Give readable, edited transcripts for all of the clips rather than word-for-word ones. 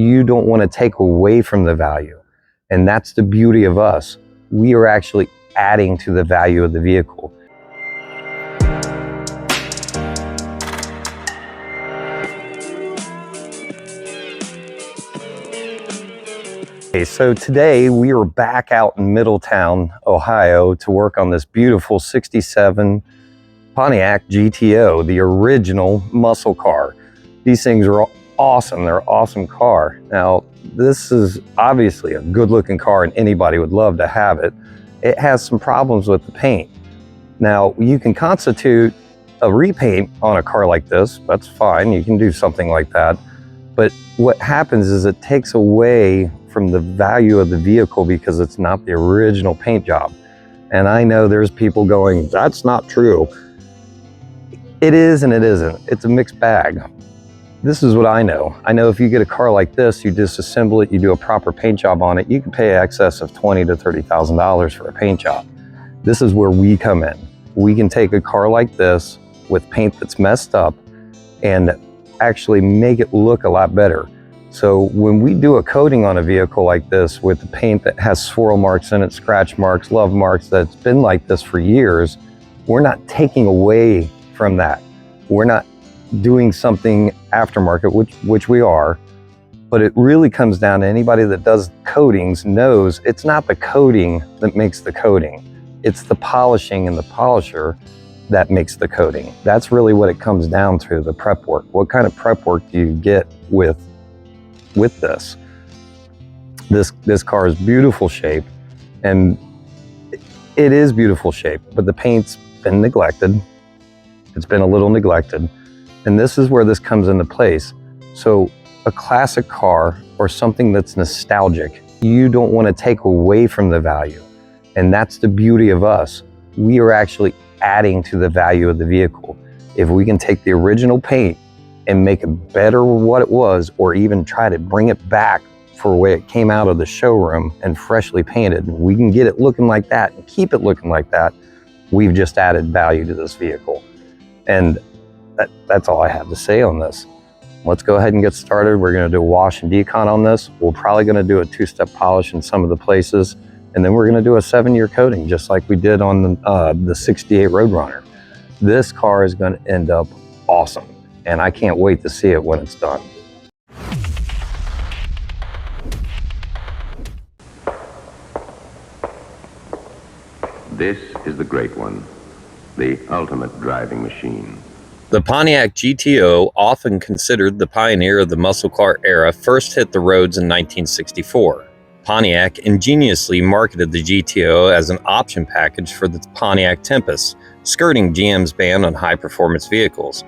You don't want to take away from the value. And that's the beauty of us. We are actually adding to the value of the vehicle. Okay, so today we are back out in Middletown, Ohio to work on this beautiful 67 Pontiac GTO, the original muscle car. These things are awesome. They're an awesome car. Now, this is obviously a good looking car and anybody would love to have it. It has some problems with the paint. Now, you can constitute a repaint on a car like this. That's fine. You can do something like that. But what happens is it takes away from the value of the vehicle because it's not the original paint job. And I know there's people going, that's not true. It is and it isn't. It's a mixed bag. This is what I know. I know if you get a car like this, you disassemble it, you do a proper paint job on it, you can pay excess of $20,000 to $30,000 for a paint job. This is where we come in. We can take a car like this with paint that's messed up and actually make it look a lot better. So when we do a coating on a vehicle like this with the paint that has swirl marks in it, scratch marks, love marks, that's been like this for years, we're not taking away from that. We're not doing something aftermarket, which we are, but it really comes down to anybody that does coatings knows it's not the coating that makes the coating. It's the polishing and the polisher that makes the coating. That's really what it comes down to, the prep work. What kind of prep work do you get with this? This car is beautiful shape, and it is beautiful shape, but the paint's been neglected. It's been a little neglected. And this is where this comes into place. So a classic car or something that's nostalgic, you don't want to take away from the value. And that's the beauty of us. We are actually adding to the value of the vehicle. If we can take the original paint and make it better what it was, or even try to bring it back for the way it came out of the showroom and freshly painted, we can get it looking like that and keep it looking like that. We've just added value to this vehicle. And that's all I have to say on this. Let's go ahead and get started. We're going to do a wash and decon on this. We're probably going to do a two-step polish in some of the places, and then we're going to do a 7-year coating just like we did on the 68 Roadrunner. This car is going to end up awesome, and I can't wait to see it when it's done. This is the great one, the ultimate driving machine. The Pontiac GTO, often considered the pioneer of the muscle car era, first hit the roads in 1964. Pontiac ingeniously marketed the GTO as an option package for the Pontiac Tempest, skirting GM's ban on high-performance vehicles.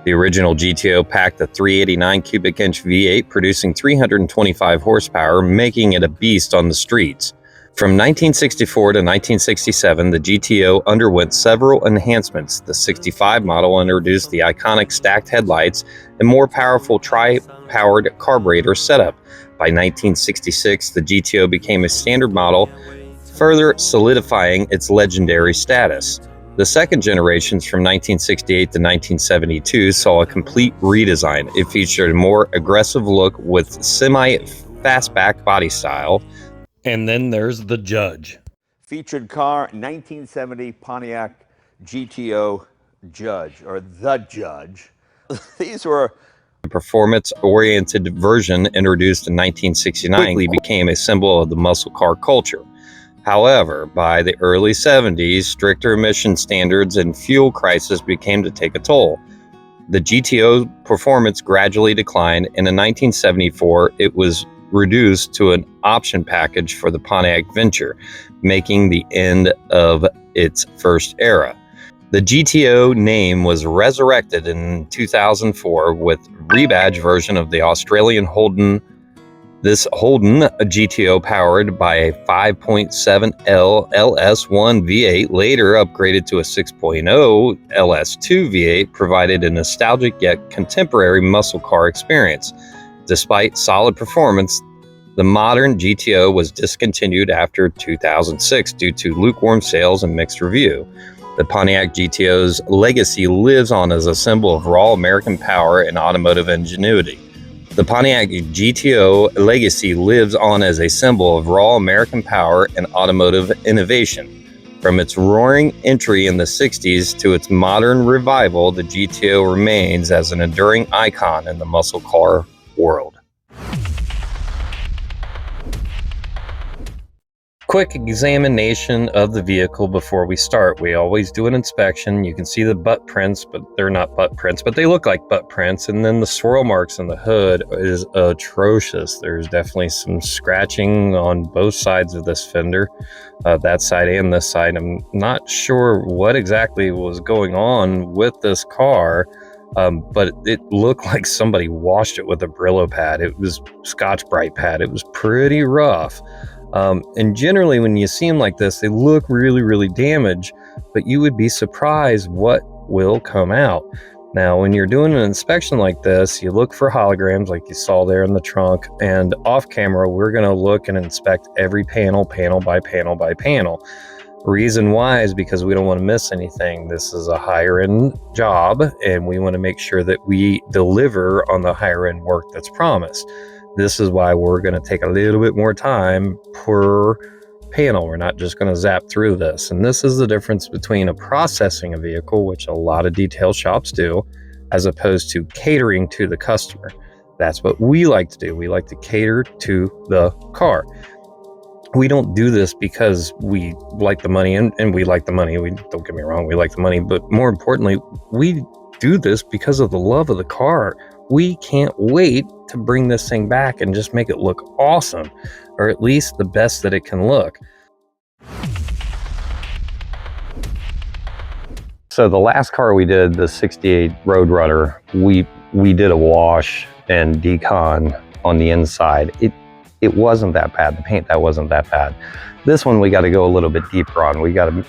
The original GTO packed a 389 cubic inch V8 producing 325 horsepower, making it a beast on the streets. From 1964 to 1967, the GTO underwent several enhancements. The 65 model introduced the iconic stacked headlights and more powerful tri-powered carburetor setup. By 1966, the GTO became a standard model, further solidifying its legendary status. The second generations from 1968 to 1972 saw a complete redesign. It featured a more aggressive look with semi-fastback body style. And then there's the Judge. Featured car, 1970 Pontiac GTO Judge, or the Judge. These were a performance-oriented version introduced in 1969 quickly became a symbol of the muscle car culture. However, by the early 70s, stricter emission standards and fuel crisis began to take a toll. The GTO performance gradually declined, and in 1974, it was reduced to an option package for the Pontiac Venture, making the end of its first era. The GTO name was resurrected in 2004 with rebadge version of the Australian Holden. This Holden, a GTO powered by a 5.7L LS1 V8, later upgraded to a 6.0 LS2 V8, provided a nostalgic yet contemporary muscle car experience. Despite solid performance, the modern GTO was discontinued after 2006 due to lukewarm sales and mixed review. The Pontiac GTO's legacy lives on as a symbol of raw American power and automotive ingenuity. The Pontiac GTO legacy lives on as a symbol of raw American power and automotive innovation. From its roaring entry in the 60s to its modern revival, the GTO remains as an enduring icon in the muscle car world. Quick examination of the vehicle before we start. We always do an inspection. You can see the butt prints, but they're not butt prints, but they look like butt prints. And then the swirl marks on the hood is atrocious. There's definitely some scratching on both sides of this fender, that side and this side. I'm not sure what exactly was going on with this car, but it looked like somebody washed it with a Brillo pad. It was Scotch-Brite pad. It was pretty rough. And generally when you see them like this, they look really, really damaged, but you would be surprised what will come out. Now, when you're doing an inspection like this, you look for holograms like you saw there in the trunk, and off camera, we're going to look and inspect every panel, panel by panel by panel. Reason why is because we don't want to miss anything. This is a higher end job, and we want to make sure that we deliver on the higher end work that's promised. This is why we're going to take a little bit more time per panel. We're not just going to zap through this. And this is the difference between a processing a vehicle, which a lot of detail shops do, as opposed to catering to the customer. That's what we like to do. We like to cater to the car. We don't do this because we like the money, and we like the money. Don't get me wrong, we like the money, but more importantly, we do this because of the love of the car. We can't wait to bring this thing back and just make it look awesome, or at least the best that it can look. So the last car we did, the 68 Roadrunner, we did a wash and decon on the inside. It wasn't that bad. The paint, that wasn't that bad. This one we got to go a little bit deeper on. We got to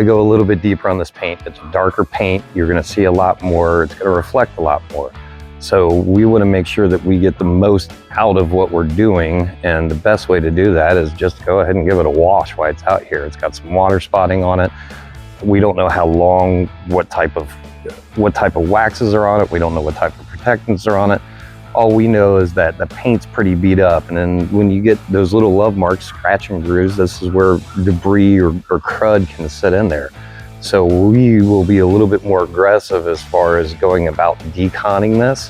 go a little bit deeper on this paint. It's a darker paint. You're going to see a lot more. It's going to reflect a lot more. So we want to make sure that we get the most out of what we're doing. And the best way to do that is just go ahead and give it a wash while it's out here. It's got some water spotting on it. We don't know how long, what type of waxes are on it. We don't know what type of protectants are on it. All we know is that the paint's pretty beat up, and then when you get those little love marks, scratch and grooves, this is where debris or crud can sit in there. So we will be a little bit more aggressive as far as going about deconning this,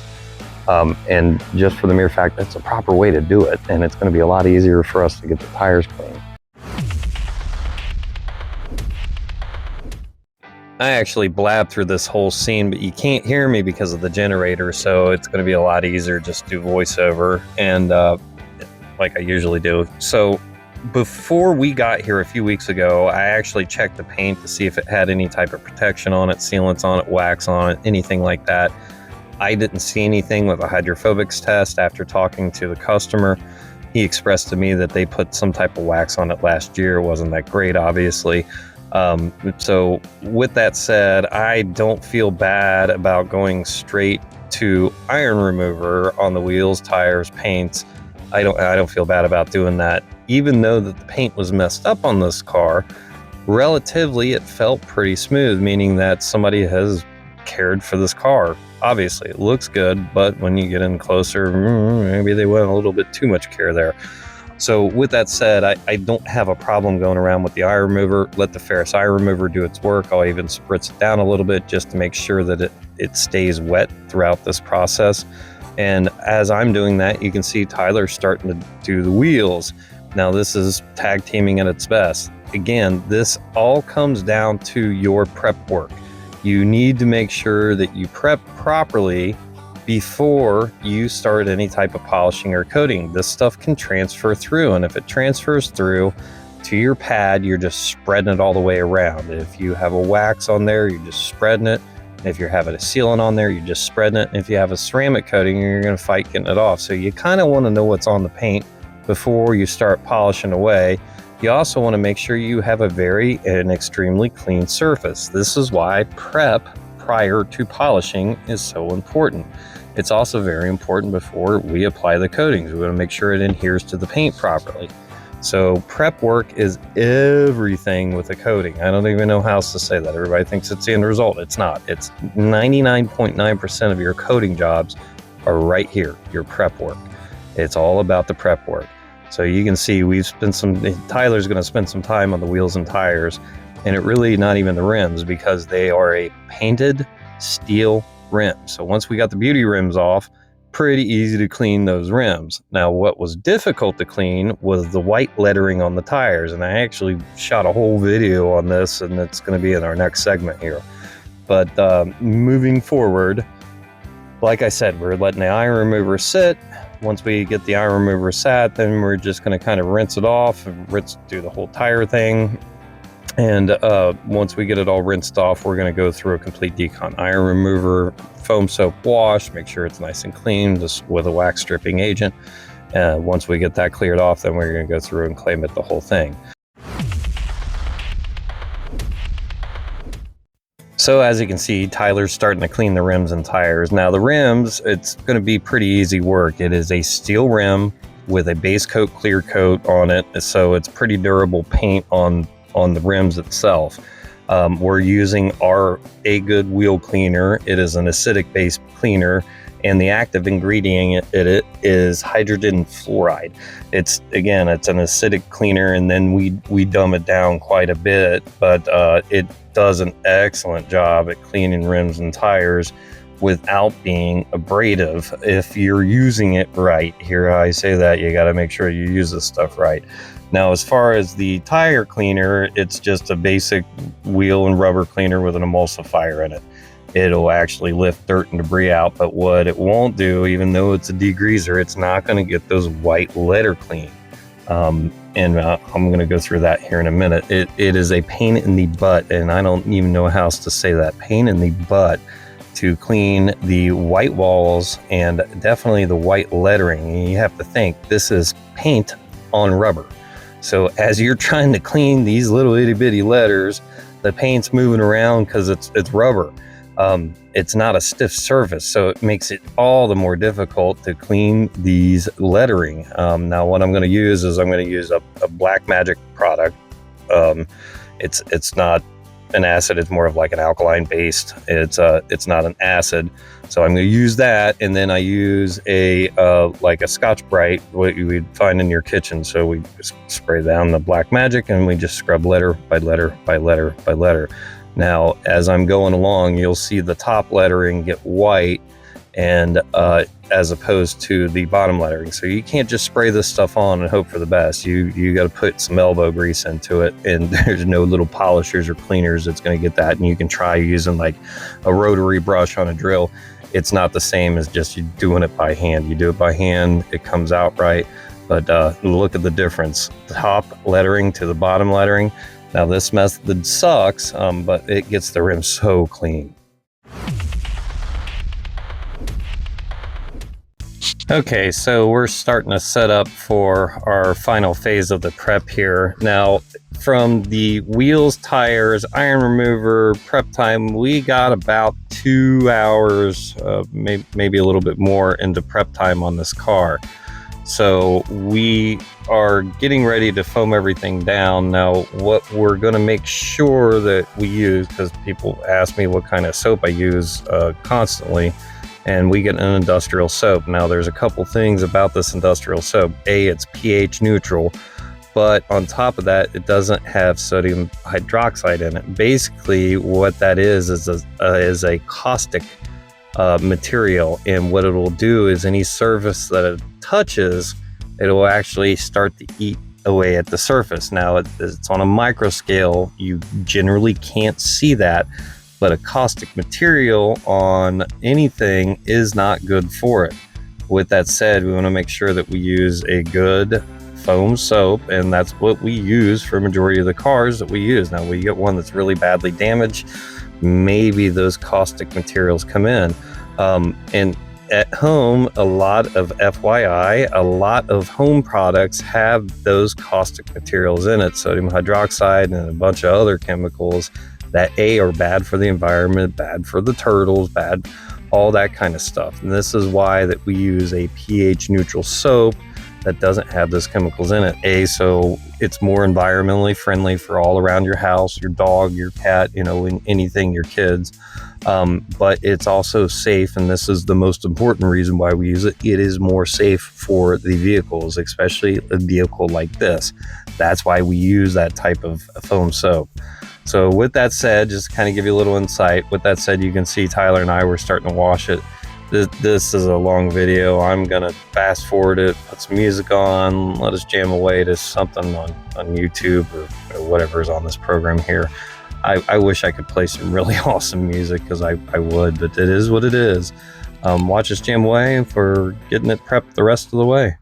and just for the mere fact that's a proper way to do it, and it's going to be a lot easier for us to get the tires clean. I actually blabbed through this whole scene, but you can't hear me because of the generator, so it's going to be a lot easier just to do voiceover, and like I usually do. So before we got here a few weeks ago, I actually checked the paint to see if it had any type of protection on it, sealants on it, wax on it, anything like that. I didn't see anything with a hydrophobics test. After talking to the customer, he expressed to me that they put some type of wax on it last year. It wasn't that great, obviously. So with that said, I don't feel bad about going straight to iron remover on the wheels, tires, paints. I don't feel bad about doing that. Even though that the paint was messed up on this car, relatively it felt pretty smooth, meaning that somebody has cared for this car. Obviously it looks good, but when you get in closer, maybe they went a little bit too much care there. So with that said, I don't have a problem going around with the eye remover. Let the ferrous eye remover do its work. I'll even spritz it down a little bit just to make sure that it stays wet throughout this process. And as I'm doing that, you can see Tyler starting to do the wheels. Now this is tag teaming at its best. Again, this all comes down to your prep work. You need to make sure that you prep properly before you start any type of polishing or coating. This stuff can transfer through, and if it transfers through to your pad, you're just spreading it all the way around. If you have a wax on there, you're just spreading it. If you're having a sealant on there, you're just spreading it. And if you have a ceramic coating, you're going to fight getting it off. So you kind of want to know what's on the paint before you start polishing away. You also want to make sure you have an extremely clean surface. This is why prep prior to polishing is so important. It's also very important before we apply the coatings. We want to make sure it adheres to the paint properly. So prep work is everything with a coating. I don't even know how else to say that. Everybody thinks it's the end result. It's not. It's 99.9% of your coating jobs are right here, your prep work. It's all about the prep work. So you can see Tyler's going to spend some time on the wheels and tires, and it really not even the rims, because they are a painted steel rim. So once we got the beauty rims off, pretty easy to clean those rims. Now, what was difficult to clean was the white lettering on the tires, and I actually shot a whole video on this, and it's going to be in our next segment here. But moving forward, like I said, we're letting the iron remover sit. Once we get the iron remover sat, then we're just going to kind of rinse it off and do the whole tire thing. And once we get it all rinsed off, we're going to go through a complete decon. Iron remover, foam soap wash, make sure it's nice and clean, just with a wax stripping agent. Once we get that cleared off, then we're going to go through and claim it the whole thing. So as you can see, Tyler's starting to clean the rims and tires. Now the rims, it's going to be pretty easy work. It is a steel rim with a base coat, clear coat on it. So it's pretty durable paint on the rims itself. We're using our A Good wheel cleaner. It is an acidic based cleaner, and the active ingredient in it is hydrogen fluoride. It's an acidic cleaner, and then we dumb it down quite a bit, but it does an excellent job at cleaning rims and tires without being abrasive if you're using it right. Here I say that you got to make sure you use this stuff right. Now, as far as the tire cleaner, it's just a basic wheel and rubber cleaner with an emulsifier in it. It'll actually lift dirt and debris out, but what it won't do, even though it's a degreaser, it's not going to get those white letter clean. I'm going to go through that here in a minute. It is a pain in the butt, and I don't even know how else to say that. Pain in the butt to clean the white walls and definitely the white lettering. And you have to think, this is paint on rubber. So as you're trying to clean these little itty bitty letters, the paint's moving around because it's rubber. It's not a stiff surface, so it makes it all the more difficult to clean these lettering. Now what I'm going to use is a Black Magic product. It's not an acid, it's more of like an alkaline based. It's not an acid, so I'm going to use that, and then I use like a Scotch Brite, what you would find in your kitchen. So we just spray down the Black Magic, and we just scrub letter by letter by letter by letter. Now, as I'm going along, you'll see the top lettering get white, and as opposed to the bottom lettering. So you can't just spray this stuff on and hope for the best. You got to put some elbow grease into it, and there's no little polishers or cleaners that's going to get that. And you can try using like a rotary brush on a drill. It's not the same as just you doing it by hand. You do it by hand, it comes out right. But look at the difference. The top lettering to the bottom lettering. Now this method sucks, but it gets the rim so clean. Okay, so we're starting to set up for our final phase of the prep here. Now, from the wheels, tires, iron remover, prep time, we got about 2 hours, maybe a little bit more into prep time on this car. So we are getting ready to foam everything down. Now, what we're going to make sure that we use, because people ask me what kind of soap I use constantly, and we get an industrial soap. Now, there's a couple things about this industrial soap. A, it's pH neutral, but on top of that, it doesn't have sodium hydroxide in it. Basically, what that is a caustic material, and what it will do is any surface that it touches, it will actually start to eat away at the surface. Now, it's on a micro scale. You generally can't see that, but a caustic material on anything is not good for it. With that said, we want to make sure that we use a good foam soap, and that's what we use for a majority of the cars that we use. Now, we get one that's really badly damaged, maybe those caustic materials come in. And at home, a lot of FYI, a lot of home products have those caustic materials in it, sodium hydroxide and a bunch of other chemicals that are bad for the environment, bad for the turtles, bad, all that kind of stuff. And this is why that we use a pH neutral soap that doesn't have those chemicals in it. So it's more environmentally friendly for all around your house, your dog, your cat, anything, your kids. but it's also safe, and this is the most important reason why we use it. It is more safe for the vehicles, especially a vehicle like this. That's why we use that type of foam soap. So with that said, just to kind of give you a little insight, with that said, you can see Tyler and I were starting to wash it. This is a long video. I'm gonna fast forward it, put some music on, let us jam away to something on YouTube or whatever is on this program here. I wish I could play some really awesome music, because I would, but it is what it is. Watch us jam away for getting it prepped the rest of the way.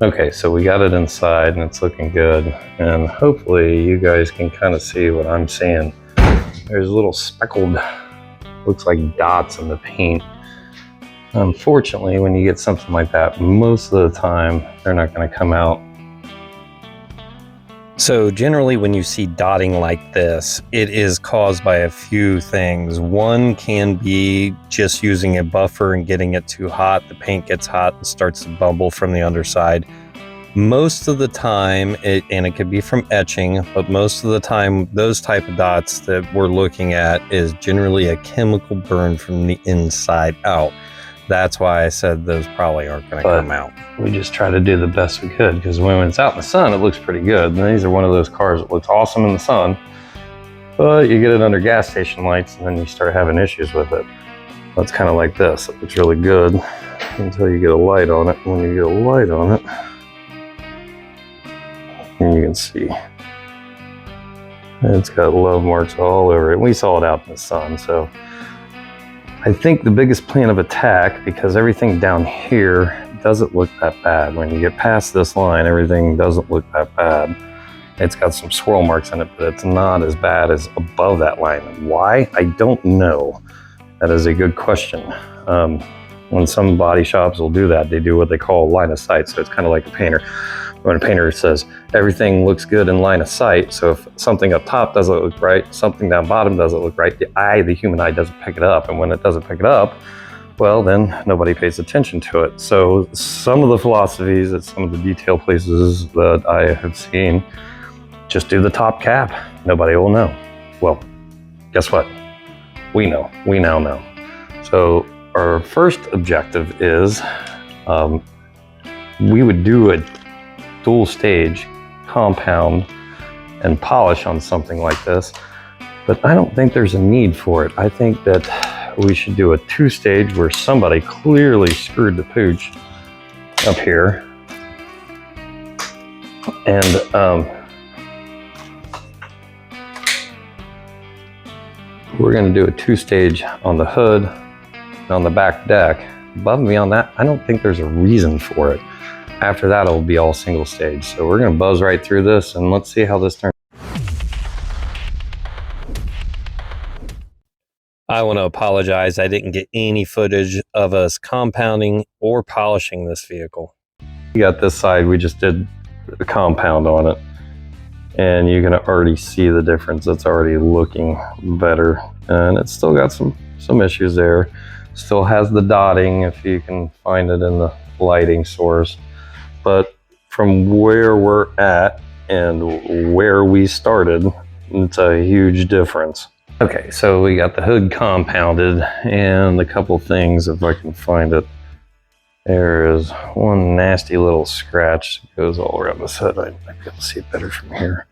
Okay, so we got it inside and it's looking good, and hopefully you guys can kind of see what I'm seeing. There's little speckled, looks like dots in the paint. Unfortunately, when you get something like that, most of the time they're not going to come out. So generally when you see dotting like this, it is caused by a few things. One can be just using a buffer and getting it too hot. The paint gets hot and starts to bubble from the underside. Most of the time, and it could be from etching, but most of the time those type of dots that we're looking at is generally a chemical burn from the inside out. That's why I said those probably aren't going to come out. We just try to do the best we could, because when it's out in the sun, it looks pretty good. And these are one of those cars that looks awesome in the sun, but you get it under gas station lights and then you start having issues with it. That's kind of like this. It looks really good until you get a light on it. When you get a light on it, and you can see it's got love marks all over it. We saw it out in the sun, so I think the biggest plan of attack, because everything down here doesn't look that bad. When you get past this line, everything doesn't look that bad. It's got some swirl marks in it, but it's not as bad as above that line. Why? I don't know. That is a good question. When some body shops will do that, they do what they call line of sight. So it's kind of like a painter. When a painter says everything looks good in line of sight, so if something up top doesn't look right, something down bottom doesn't look right, the human eye doesn't pick it up. And when it doesn't pick it up, well, then nobody pays attention to it. So some of the philosophies at some of the detail places that I have seen, just do the top cap. Nobody will know. Well, guess what? We know. We now know. So our first objective is we would do a dual stage compound and polish on something like this, but I don't think there's a need for it. I think that we should do a two-stage where somebody clearly screwed the pooch up here, and we're going to do a two-stage on the hood and on the back deck. Above and beyond that, I don't think there's a reason for it. After that, it'll be all single stage. So we're going to buzz right through this and let's see how this turns. I want to apologize. I didn't get any footage of us compounding or polishing this vehicle. We got this side. We just did compound on it, and you can already see the difference. It's already looking better, and it's still got some issues there. Still has the dotting if you can find it in the lighting source, but from where we're at and where we started, it's a huge difference. Okay, so we got the hood compounded, and a couple things, if I can find it. There is one nasty little scratch that goes all around the hood. I might be able to see it better from here.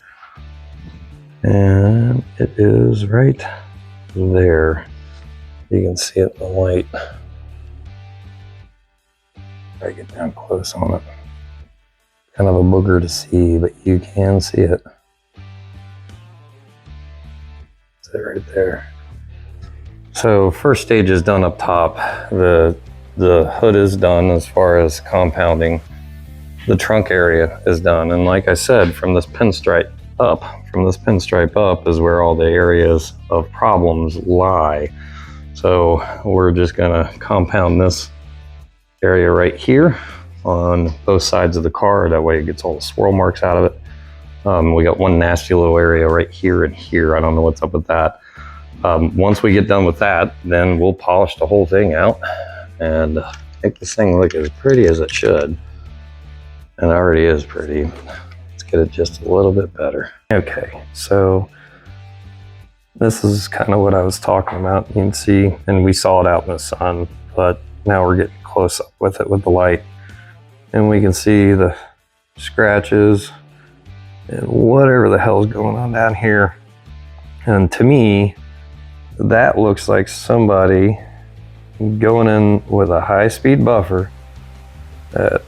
And it is right there. You can see it in the light. I get down close on it. Kind of a booger to see, but you can see it. It's right there. So first stage is done up top. The hood is done as far as compounding. The trunk area is done. And like I said, from this pinstripe up is where all the areas of problems lie. So we're just gonna compound this area right here on both sides of the car. That way it gets all the swirl marks out of it. We got one nasty little area right here and here. I don't know what's up with that. Once we get done with that, then we'll polish the whole thing out and make this thing look as pretty as it should. And it already is pretty. Let's get it just a little bit better. Okay, so this is kind of what I was talking about. You can see, and we saw it out in the sun, but now we're getting close up with it with the light. And we can see the scratches and whatever the hell's going on down here. And to me, that looks like somebody going in with a high-speed buffer that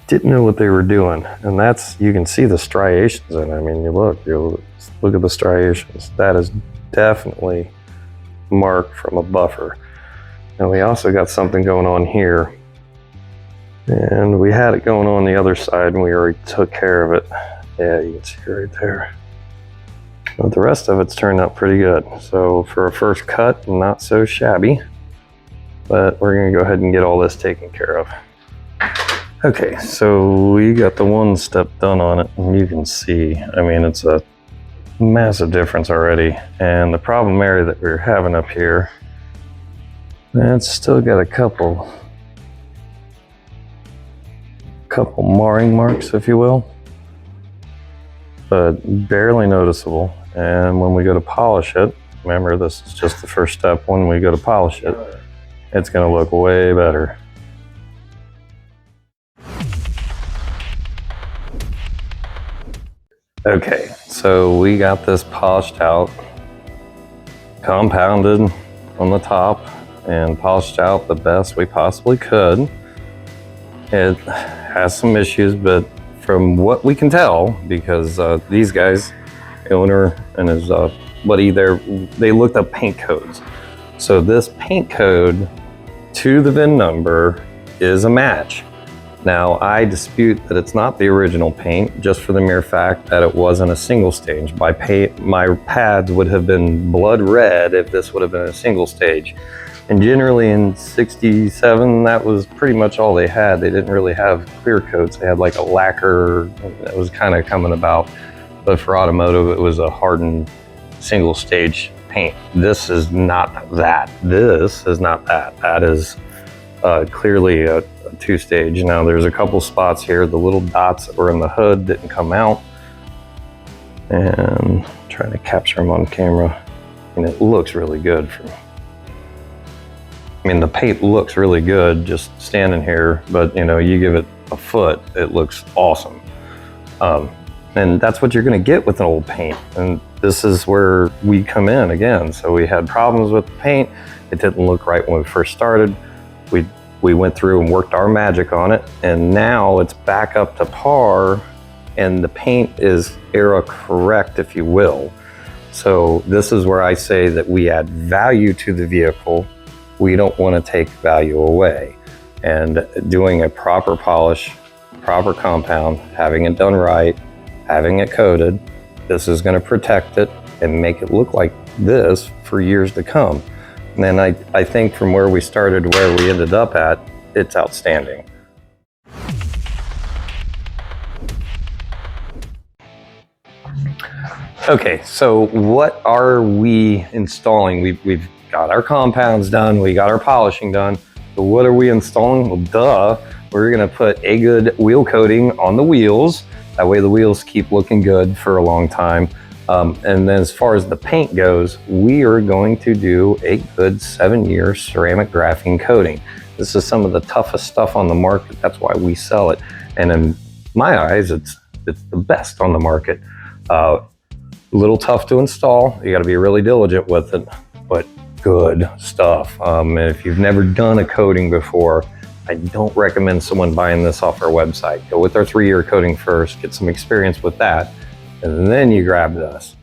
didn't know what they were doing. And that's, you can see the striations in it. I mean, you look at the striations. That is definitely marked from a buffer. And we also got something going on here. And we had it going on the other side, and we already took care of it. Yeah, you can see it right there. But the rest of it's turned out pretty good. So for a first cut, not so shabby. But we're gonna go ahead and get all this taken care of. Okay, so we got the one step done on it, and you can see, I mean, it's a massive difference already. And the problem area that we're having up here, it's still got a couple marring marks, if you will, but barely noticeable. And when we go to polish it, remember, this is just the first step. When we go to polish it, it's going to look way better. Okay, so we got this polished out, compounded on the top, and polished out the best we possibly could. It has some issues, but from what we can tell, because these guys, the owner and his buddy there, they looked up paint codes. So this paint code to the VIN number is a match. Now, I dispute that it's not the original paint, just for the mere fact that it wasn't a single stage. My pads would have been blood red if this would have been a single stage. And generally in 67, that was pretty much all they had. They didn't really have clear coats. They had like a lacquer that was kind of coming about. But for automotive, it was a hardened single stage paint. This is not that. This is not that. That is clearly a two-stage. Now there's a couple spots here. The little dots that were in the hood didn't come out. And I'm trying to capture them on camera. And it looks really good. I mean, the paint looks really good just standing here, but you know, you give it a foot, it looks awesome. And that's what you're gonna get with an old paint. And this is where we come in again. So we had problems with the paint. It didn't look right when we first started. We went through and worked our magic on it, and now it's back up to par, and the paint is era correct, if you will. So this is where I say that we add value to the vehicle. We don't want to take value away. And doing a proper polish, proper compound, having it done right, having it coated, this is going to protect it and make it look like this for years to come. And then I think from where we started to where we ended up at, it's outstanding. Okay, so what are we installing? We've got our compounds done, we got our polishing done. So what are we installing? Well, duh, we're gonna put a good wheel coating on the wheels. That way the wheels keep looking good for a long time. And then as far as the paint goes, we are going to do a good 7-year ceramic graphene coating. This is some of the toughest stuff on the market. That's why we sell it. And in my eyes, it's the best on the market. A little tough to install. You got to be really diligent with it, but good stuff. And if you've never done a coating before, I don't recommend someone buying this off our website. Go with our 3-year coating first, get some experience with that, and then you grab this.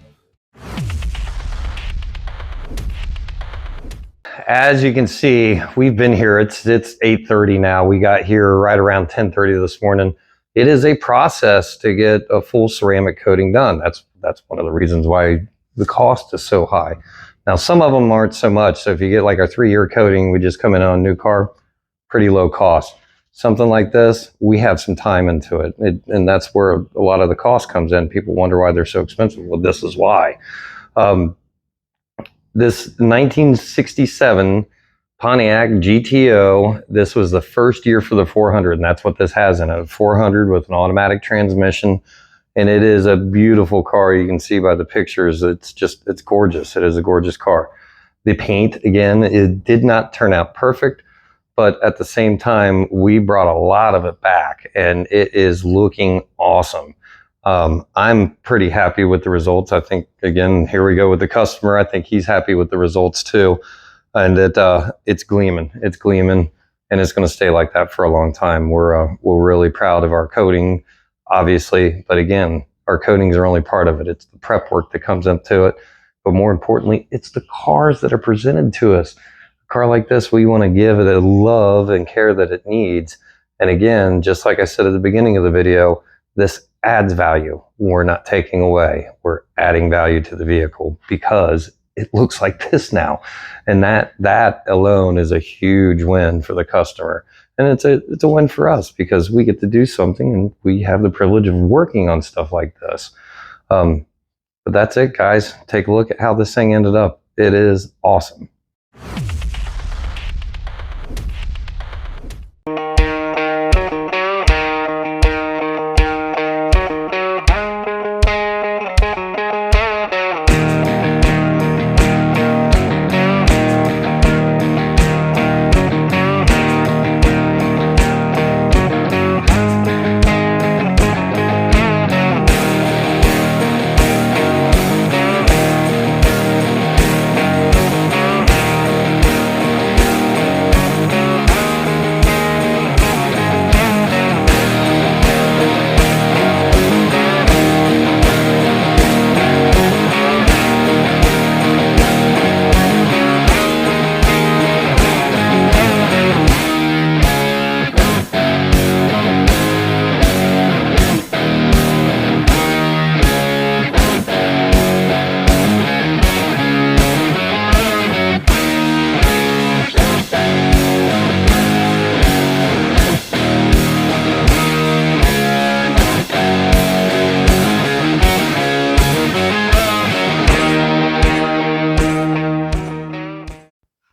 As you can see, we've been here. It's 8:30 now. We got here right around 10:30 this morning. It is a process to get a full ceramic coating done. That's one of the reasons why the cost is so high. Now, some of them aren't so much. So if you get like our 3-year coating, we just come in on a new car, pretty low cost. Something like this, we have some time into it. And that's where a lot of the cost comes in. People wonder why they're so expensive. Well, this is why. This 1967 Pontiac GTO, this was the first year for the 400, and that's what this has in it, 400 with an automatic transmission. And it is a beautiful car. You can see by the pictures, it's gorgeous. It is a gorgeous car. The paint, again, it did not turn out perfect, but at the same time, we brought a lot of it back, and it is looking awesome. I'm pretty happy with the results. I think, again, here we go with the customer. I think he's happy with the results too. And it's gleaming, and it's going to stay like that for a long time. We're really proud of our coating, obviously, but again, our coatings are only part of it. It's the prep work that comes into it, but more importantly, it's the cars that are presented to us. A car like this, we want to give it the love and care that it needs. And again, just like I said at the beginning of the video, this adds value. We're not taking away. We're adding value to the vehicle because it looks like this now. And that alone is a huge win for the customer. And it's a win for us because we get to do something and we have the privilege of working on stuff like this. But that's it, guys. Take a look at how this thing ended up. It is awesome.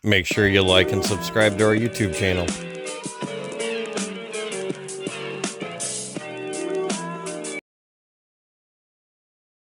Make sure you like and subscribe to our YouTube channel.